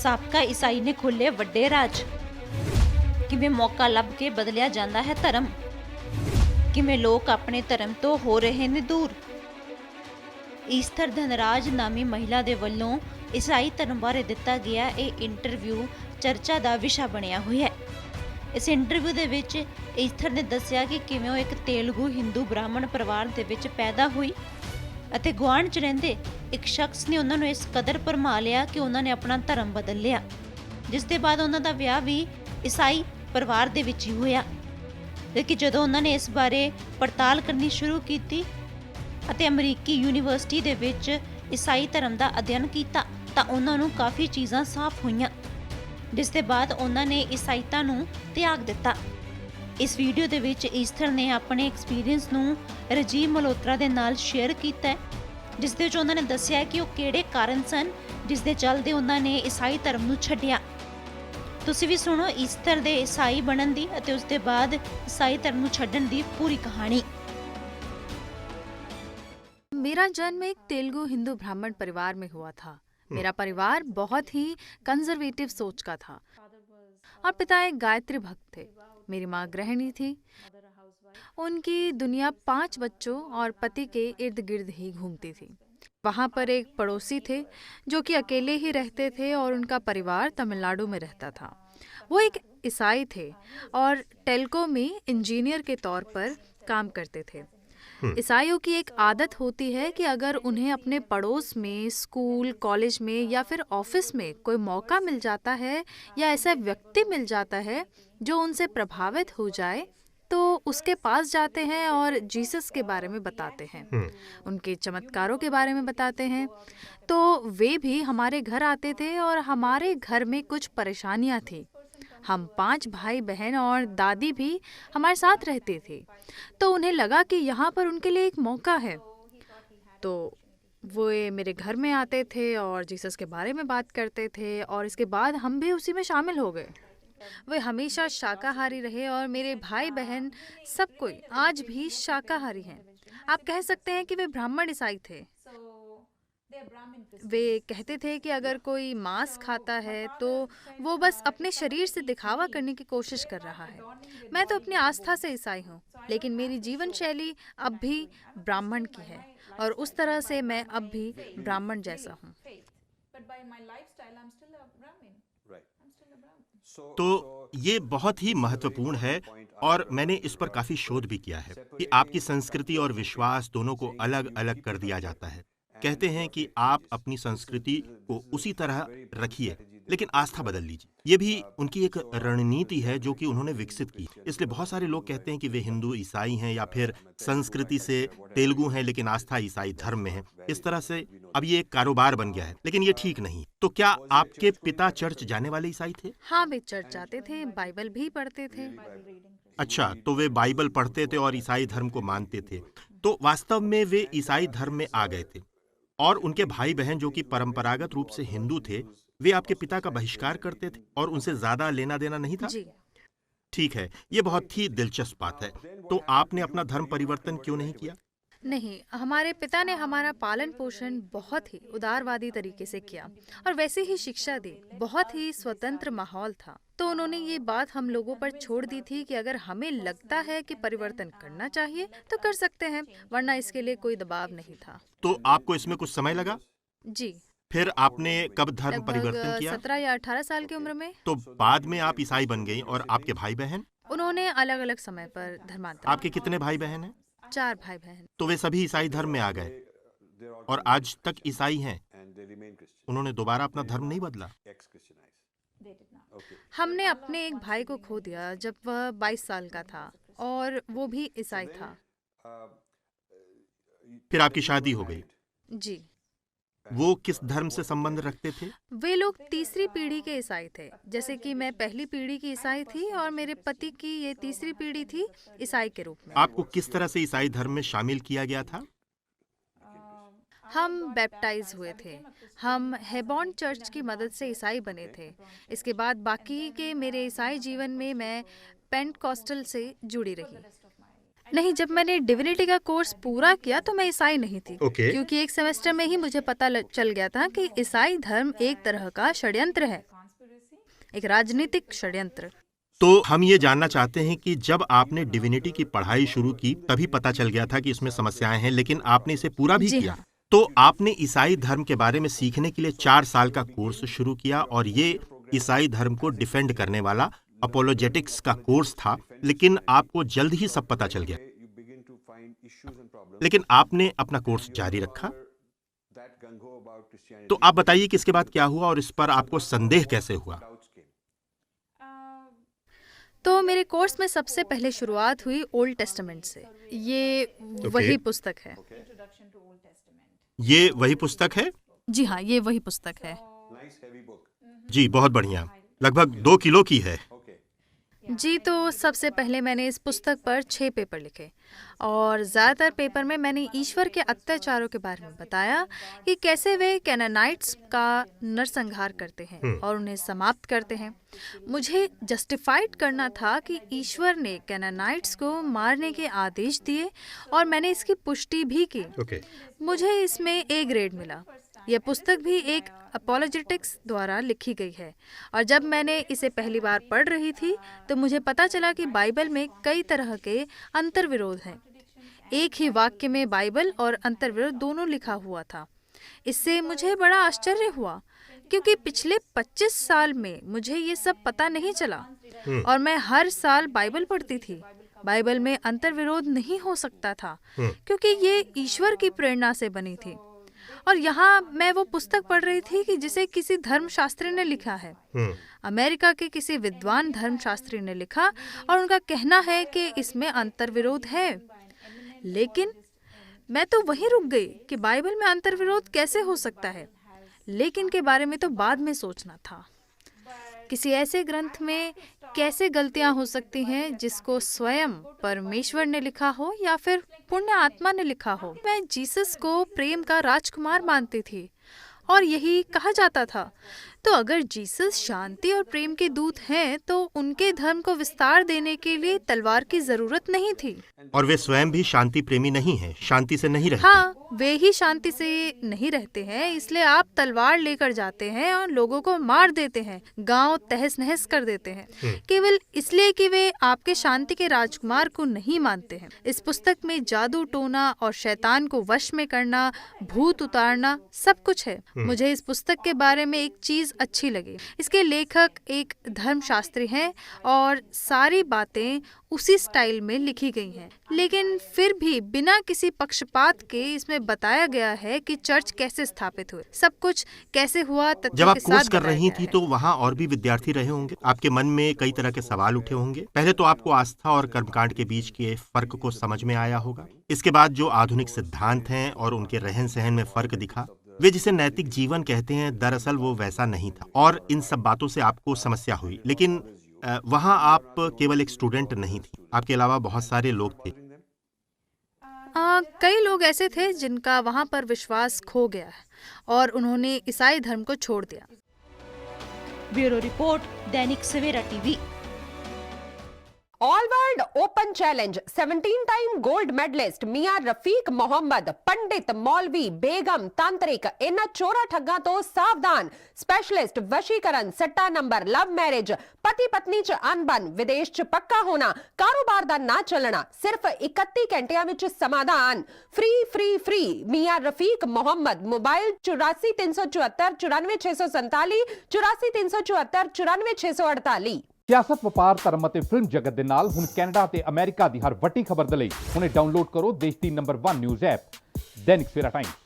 ਸਾਬਕਾ ਈਸਾਈ ਨੇ ਖੋਲ੍ਹੇ ਵੱਡੇ ਰਾਜ। ਕਿਵੇਂ ਮੌਕਾ ਲੱਭ ਕੇ ਬਦਲਿਆ ਜਾਂਦਾ ਹੈ ਧਰਮ। ਕਿਵੇਂ ਲੋਕ ਆਪਣੇ ਧਰਮ ਤੋਂ ਹੋ ਰਹੇ ਨੇ ਦੂਰ। ਈਸਥਰ ਧਨਰਾਜ ਨਾਮੀ ਮਹਿਲਾ ਦੇ ਵੱਲੋਂ ਈਸਾਈ ਧਰਮ ਬਾਰੇ ਦਿੱਤਾ ਗਿਆ ਇਹ ਇੰਟਰਵਿਊ ਚਰਚਾ ਦਾ ਵਿਸ਼ਾ ਬਣਿਆ ਹੋਇਆ ਹੈ। ਇਸ ਇੰਟਰਵਿਊ ਦੇ ਵਿੱਚ ਈਸਥਰ ਨੇ ਦੱਸਿਆ ਕਿ ਕਿਵੇਂ ਉਹ ਇੱਕ ਤੇਲਗੂ ਹਿੰਦੂ ਬ੍ਰਾਹਮਣ ਪਰਿਵਾਰ ਦੇ ਵਿੱਚ ਪੈਦਾ ਹੋਈ ਅਤੇ ਗੁਆਂਢ 'ਚ ਰਹਿੰਦੇ ਇੱਕ ਸ਼ਖਸ ਨੇ ਉਹਨਾਂ ਨੂੰ ਇਸ ਕਦਰ ਭਰਮਾ ਲਿਆ ਕਿ ਉਹਨਾਂ ਨੇ ਆਪਣਾ ਧਰਮ ਬਦਲ ਲਿਆ, ਜਿਸ ਦੇ ਬਾਅਦ ਉਹਨਾਂ ਦਾ ਵਿਆਹ ਵੀ ਈਸਾਈ ਪਰਿਵਾਰ ਦੇ ਵਿੱਚ ਹੀ ਹੋਇਆ। ਲੇਕਿਨ ਜਦੋਂ ਉਹਨਾਂ ਨੇ ਇਸ ਬਾਰੇ ਪੜਤਾਲ ਕਰਨੀ ਸ਼ੁਰੂ ਕੀਤੀ ਅਤੇ ਅਮਰੀਕੀ ਯੂਨੀਵਰਸਿਟੀ ਦੇ ਵਿੱਚ ਈਸਾਈ ਧਰਮ ਦਾ ਅਧਿਐਨ ਕੀਤਾ ਤਾਂ ਉਹਨਾਂ ਨੂੰ ਕਾਫੀ ਚੀਜ਼ਾਂ ਸਾਫ਼ ਹੋਈਆਂ, ਜਿਸ ਦੇ ਬਾਅਦ ਉਹਨਾਂ ਨੇ ਈਸਾਈਤਾ ਨੂੰ ਤਿਆਗ ਦਿੱਤਾ। ਇਸ ਵੀਡੀਓ ਦੇ ਵਿੱਚ ਈਸਥਰ ਨੇ ਆਪਣੇ ਐਕਸਪੀਰੀਅੰਸ ਨੂੰ ਰਜੀਵ ਮਲਹੋਤਰਾ ਦੇ ਨਾਲ ਸ਼ੇਅਰ ਕੀਤਾ ਹੈ, ਜਿਸ ਦੇ ਵਿੱਚ ਉਹਨਾਂ ਨੇ ਦੱਸਿਆ ਕਿ ਉਹ ਕਿਹੜੇ ਕਾਰਨ ਸਨ ਜਿਸ ਦੇ ਚੱਲਦੇ ਉਹਨਾਂ ਨੇ ਈਸਾਈ ਧਰਮ ਨੂੰ ਛੱਡਿਆ। ਤੁਸੀਂ ਵੀ ਸੁਣੋ ਈਸਥਰ ਦੇ ਈਸਾਈ ਬਣਨ ਦੀ ਅਤੇ ਉਸ ਦੇ ਬਾਅਦ ਈਸਾਈ ਧਰਮ ਨੂੰ ਛੱਡਣ ਦੀ ਪੂਰੀ ਕਹਾਣੀ। मेरा जन्म एक तेलुगु हिंदू ब्राह्मण परिवार में हुआ था। मेरा परिवार बहुत ही कंजर्वेटिव सोच का था और पिता एक गायत्री भक्त थे। मेरी माँ गृहिणी थी। उनकी दुनिया 5 बच्चों और पति के इर्द गिर्द ही घूमती थी। वहाँ पर एक पड़ोसी थे जो कि अकेले ही रहते थे और उनका परिवार तमिलनाडु में रहता था। वो एक ईसाई थे और टेल्को में इंजीनियर के तौर पर काम करते थे। ईसाइयों की एक आदत होती है कि अगर उन्हें अपने पड़ोस में, स्कूल, कॉलेज में या फिर ऑफिस में कोई मौका मिल जाता है या ऐसा व्यक्ति मिल जाता है जो उनसे प्रभावित हो जाए तो उसके पास जाते हैं और जीसस के बारे में बताते हैं, उनके चमत्कारों के बारे में बताते हैं। तो वे भी हमारे घर आते थे और हमारे घर में कुछ परेशानियां थी। हम 5 भाई बहन और दादी भी हमारे साथ रहते थे, तो उन्हें लगा कि यहाँ पर उनके लिए एक मौका है। तो वो मेरे घर में आते थे और जीसस के बारे में बात करते थे और इसके बाद हम भी उसी में शामिल हो गए। वे हमेशा शाकाहारी रहे और मेरे भाई बहन सब कोई आज भी शाकाहारी हैं। आप कह सकते हैं कि वे ब्राह्मण ईसाई थे। वे कहते थे कि अगर कोई मांस खाता है तो वो बस अपने शरीर से दिखावा करने की कोशिश कर रहा है। मैं तो अपनी आस्था से ईसाई हूँ, लेकिन मेरी जीवन शैली अब भी ब्राह्मण की है और उस तरह से मैं अब भी ब्राह्मण जैसा हूँ। तो ये बहुत ही महत्वपूर्ण है और मैंने इस पर काफी शोध भी किया है कि आपकी संस्कृति और विश्वास दोनों को अलग अलग कर दिया जाता है। कहते हैं कि आप अपनी संस्कृति को उसी तरह रखिए लेकिन आस्था बदल लीजिए। ये भी उनकी एक रणनीति है जो कि उन्होंने विकसित की। इसलिए बहुत सारे लोग कहते हैं कि वे हिंदू ईसाई हैं या फिर संस्कृति से तेलुगु हैं लेकिन आस्था ईसाई धर्म में है। इस तरह से अब ये एक कारोबार बन गया है, लेकिन ये ठीक नहीं। तो क्या आपके पिता चर्च जाने वाले ईसाई थे? हाँ, वे चर्च जाते थे, बाइबल भी पढ़ते थे। अच्छा, तो वे बाइबल पढ़ते थे और ईसाई धर्म को मानते थे। तो वास्तव में वे ईसाई धर्म में आ गए थे और उनके भाई बहन जो कि परंपरागत रूप से हिंदू थे, वे आपके पिता का बहिष्कार करते थे और उनसे ज्यादा लेना देना नहीं था? जी। ठीक है, ये बहुत ही दिलचस्प बात है। तो आपने अपना धर्म परिवर्तन क्यों नहीं किया? नहीं, हमारे पिता ने हमारा पालन पोषण बहुत ही उदारवादी तरीके से किया और वैसे ही शिक्षा दी। बहुत ही स्वतंत्र माहौल था, तो उन्होंने ये बात हम लोगों पर छोड़ दी थी कि अगर हमें लगता है कि परिवर्तन करना चाहिए तो कर सकते हैं, वरना इसके लिए कोई दबाव नहीं था। तो आपको इसमें कुछ समय लगा? जी। फिर आपने कब धर्म परिवर्तन किया? 17 या 18 साल की उम्र में। तो बाद में आप ईसाई बन गई और आपके भाई बहन? उन्होंने अलग अलग समय पर धर्मांतर। आपके कितने भाई बहन हैं? 4 भाई बहन। तो वे सभी ईसाई धर्म में आ गए और आज तक ईसाई हैं। उन्होंने दोबारा अपना धर्म नहीं बदला? हमने अपने एक भाई को खो दिया जब वह 22 साल का था और वो भी ईसाई था। फिर आपकी शादी हो गई? जी। वो किस धर्म से संबंध रखते थे? वे लोग तीसरी पीढ़ी के ईसाई थे, जैसे कि मैं पहली पीढ़ी की ईसाई थी और मेरे पति की ये तीसरी पीढ़ी थी ईसाई के रूप में। आपको किस तरह से ईसाई धर्म में शामिल किया गया था? हम बैप्टाइज हुए थे। हम हेबॉन चर्च की मदद से ईसाई बने थे। इसके बाद बाकी के मेरे ईसाई जीवन में मैं पेंटकॉस्टल से जुड़ी रही। नहीं, जब मैंने डिविनिटी का कोर्स पूरा किया तो मैं ईसाई नहीं थी। क्योंकि एक सेमेस्टर में ही मुझे पता चल गया था कि ईसाई धर्म एक तरह का षड्यंत्र है। एक राजनीतिक षड्यंत्र। तो हम ये जानना चाहते हैं कि जब आपने डिविनिटी की पढ़ाई शुरू की तभी पता चल गया था कि इसमें समस्याएं हैं, लेकिन आपने इसे पूरा भी जी किया। हाँ। तो आपने ईसाई धर्म के बारे में सीखने के लिए 4 साल का कोर्स शुरू किया और ये ईसाई धर्म को डिफेंड करने वाला अपोलोजेटिक्स का कोर्स था, लेकिन आपको जल्द ही सब पता चल गया। लेकिन आपने अपना कोर्स जारी रखा। तो आप बताइए कि इसके बाद क्या हुआ और इस पर आपको संदेह कैसे हुआ? तो मेरे कोर्स में सबसे पहले शुरुआत हुई ओल्ड टेस्टामेंट से। ये वही पुस्तक है। ये वही पुस्तक है? जी हाँ, ये वही पुस्तक है। जी, बहुत बढ़िया। लगभग 2 किलो की है। जी, तो सबसे पहले मैंने इस पुस्तक पर 6 पेपर लिखे और ज़्यादातर पेपर में मैंने ईश्वर के अत्याचारों के बारे में बताया कि कैसे वे कैनानाइट्स का नरसंहार करते हैं और उन्हें समाप्त करते हैं। मुझे जस्टिफाइड करना था कि ईश्वर ने कैनानाइट्स को मारने के आदेश दिए और मैंने इसकी पुष्टि भी की। मुझे इसमें A ग्रेड मिला। यह पुस्तक भी एक अपोलोजेटिक्स द्वारा लिखी गई है और जब मैंने इसे पहली बार पढ़ रही थी तो मुझे पता चला कि बाइबल में कई तरह के अंतर्विरोध हैं। एक ही वाक्य में बाइबल और अंतर्विरोध दोनों लिखा हुआ था। इससे मुझे बड़ा आश्चर्य हुआ क्योंकि पिछले 25 साल में मुझे ये सब पता नहीं चला और मैं हर साल बाइबल पढ़ती थी। बाइबल में अंतर्विरोध नहीं हो सकता था क्योंकि ये ईश्वर की प्रेरणा से बनी थी। और यहाँ मैं वो पुस्तक पढ़ रही थी कि जिसे किसी धर्मशास्त्री ने लिखा है। अमेरिका के किसी विद्वान धर्मशास्त्री ने लिखा और उनका कहना है कि इसमें अंतर्विरोध है। लेकिन मैं तो वहीं रुक गई कि बाइबल में अंतर्विरोध कैसे हो सकता है। लेकिन के बारे में तो बाद में सोचना था। किसी ऐसे ग्रंथ में कैसे गलतियां हो सकती हैं जिसको स्वयं परमेश्वर ने लिखा हो या फिर पुण्य आत्मा ने लिखा हो। मैं जीसस को प्रेम का राजकुमार मानती थी और यही कहा जाता था। तो अगर जीसस शांति और प्रेम के दूत हैं तो उनके धर्म को विस्तार देने के लिए तलवार की जरूरत नहीं थी। और वे स्वयं भी शांति प्रेमी नहीं हैं, शांति से नहीं रहते। हाँ, वे ही शांति से नहीं रहते हैं, इसलिए आप तलवार लेकर जाते हैं और लोगों को मार देते हैं, गांव तहस नहस कर देते हैं, केवल इसलिए कि वे आपके शांति के राजकुमार को नहीं मानते हैं। इस पुस्तक में जादू टोना और शैतान को वश में करना, भूत उतारना सब कुछ है। मुझे इस पुस्तक के बारे में एक चीज अच्छी लगी। इसके लेखक एक धर्मशास्त्री हैं और सारी बातें उसी स्टाइल में लिखी गई हैं, लेकिन फिर भी बिना किसी पक्षपात के इसमें बताया गया है कि चर्च कैसे स्थापित हुए, सब कुछ कैसे हुआ। जब आप कोर्स कर रही थी तो वहाँ और भी विद्यार्थी रहे होंगे, आपके मन में कई तरह के सवाल उठे होंगे। पहले तो आपको आस्था और कर्मकांड के बीच के फर्क को समझ में आया होगा। इसके बाद जो आधुनिक सिद्धांत हैं और उनके रहन सहन में फर्क दिखा, वे जिसे नैतिक जीवन कहते हैं, दरअसल वो वैसा नहीं था और इन सब बातों से आपको समस्या हुई। लेकिन वहाँ आप केवल एक स्टूडेंट नहीं थी, आपके अलावा बहुत सारे लोग थे। कई लोग ऐसे थे जिनका वहाँ पर विश्वास खो गया है और उन्होंने ईसाई धर्म को छोड़ दिया। Bureau report, Dainik Savera TV. All world open challenge 17 time gold medalist Mian Rafiq Mohammad, पंडित, मौलवी, बेगम, तांत्रिक, इन्हां चोरा ठग्गां तो सावधान। स्पेशलिस्ट वशीकरण, सट्टा नंबर, लव मैरिज, पति पत्नी च अनबन, विदेश च पक्का होना, कारोबार दा ना चलना, सिर्फ 31 घंटियां विच समाधान। फ्री फ्री फ्री मियां रफीक मोहम्मद। मोबाइल 84 374 94 647 84 374 94 648। ਸਿਆਸਤ ਵਪਾਰ ਧਰਮ ਅਤੇ ਫਿਲਮ ਜਗਤ ਦੇ ਨਾਲ ਹੁਣ ਕੈਨੇਡਾ ਤੇ ਅਮਰੀਕਾ ਦੀ ਹਰ ਵੱਡੀ ਖਬਰ ਦੇ ਲਈ ਹੁਣੇ ਡਾਊਨਲੋਡ ਕਰੋ ਦੇਸ਼ ਦੀ number 1 news app Dainik Savera Times.